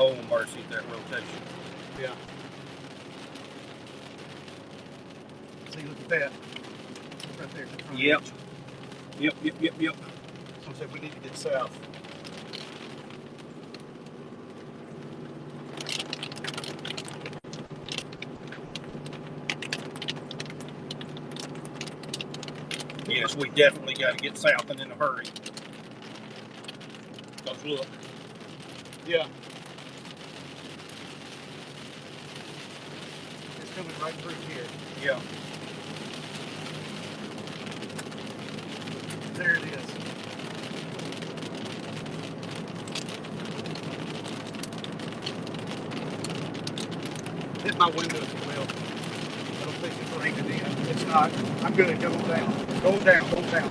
Oh, mercy, that rotation. Yeah. See, look at that. Right there. Yep. Yep. So I said we need to get south. Yes, we definitely got to get south and in a hurry. Because look. Yeah. It's coming right through here. Yeah. There it is. Hit my window as well. I don't think it's raining in. It's not. I'm good. Going down. Going down. Going down.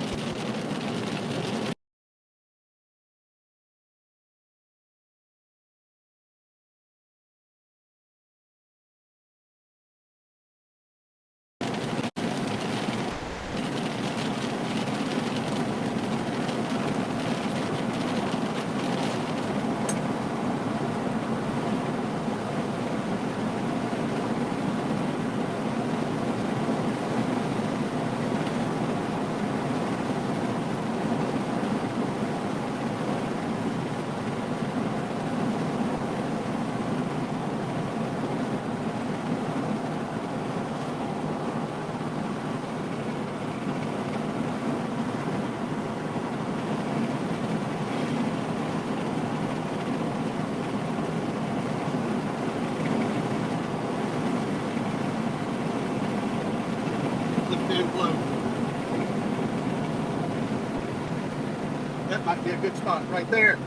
That might be a good spot right there.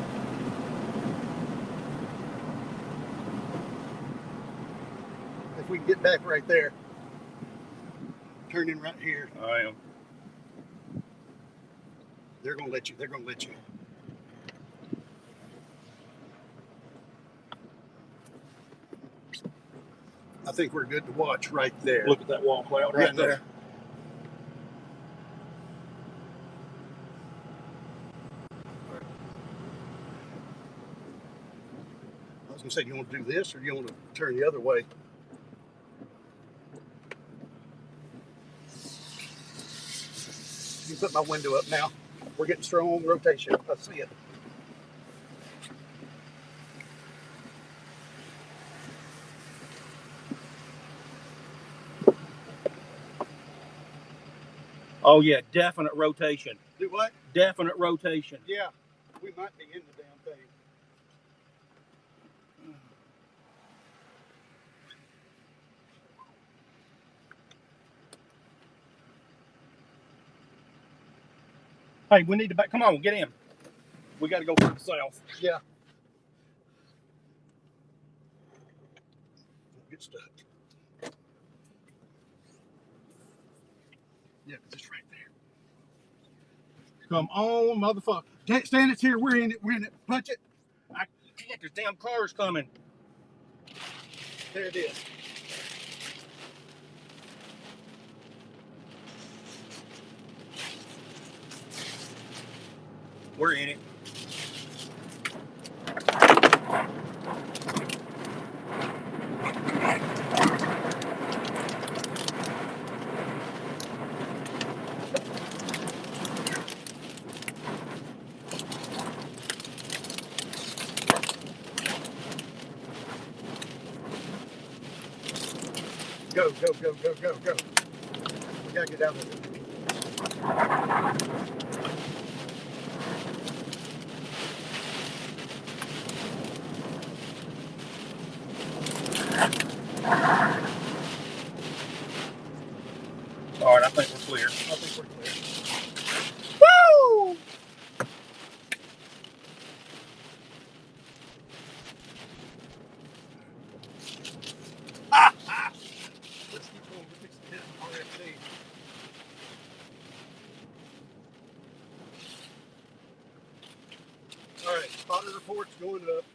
If we can get back right there. Turn in right here. I am. They're gonna let you. They're gonna let you. I think we're good to watch right there. Look at that wall cloud right there. I was gonna say, do you want to do this or do you want to turn the other way? You put my window up now. We're getting strong rotation. I see it. Oh yeah, definite rotation. Do what? Definite rotation. Yeah, we might be in the damn thing. Hey, we need to back. Come on, get in. We got to go further south. Yeah. Get stuck. Yeah, because it's right there. Come on, motherfucker. Stand it here. We're in it. We're in it. Punch it. I can't. There's damn cars coming. There it is. We're in it. Go, go, go, go, go, go. We gotta get out of here. All right, I think we're clear. I think we're clear. Woo! Let's keep going. We're fixing to hit RFC. All right, spotter report's going up.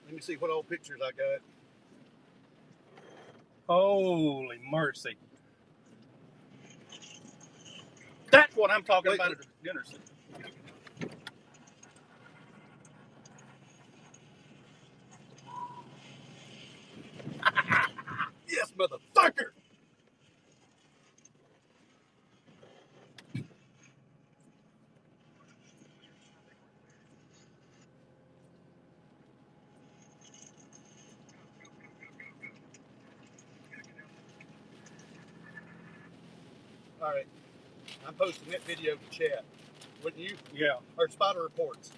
Let me see what old pictures I got. Holy mercy. That's what I'm talking about at the dinner center. Yes, motherfucker. All right. I'm posting that video to chat. Wouldn't you? Yeah. Or spotter reports.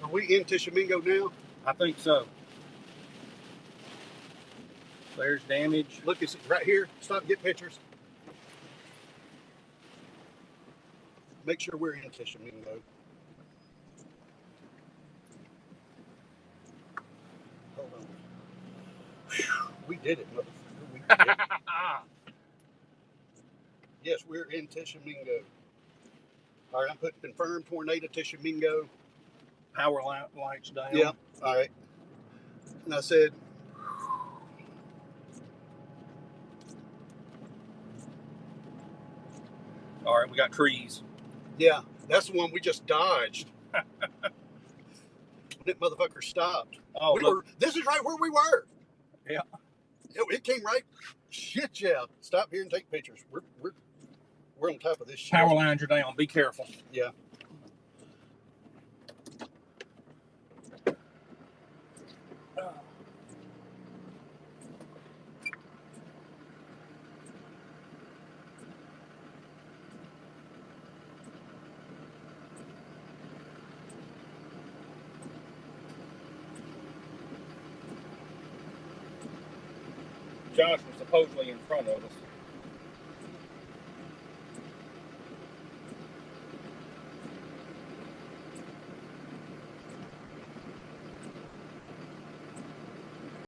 Are we in Tishomingo now? I think so. There's damage. Look, it's right here. Stop and get pictures. Make sure we're in Tishomingo. Hold on. Whew, we did it, motherfucker. We did it. Yes, we're in Tishomingo. All right, I'm putting confirmed tornado Tishomingo. Power lights down. Yeah. All right. And I said, All right, we got trees. yeah, that's the one we just dodged. That motherfucker stopped. Oh, look. This is right where we were. Yeah. It came right. Shit, yeah. Stop here and take pictures. We're on top of this shit. Power lines are down. Be careful. Yeah. Josh was supposedly in front of us.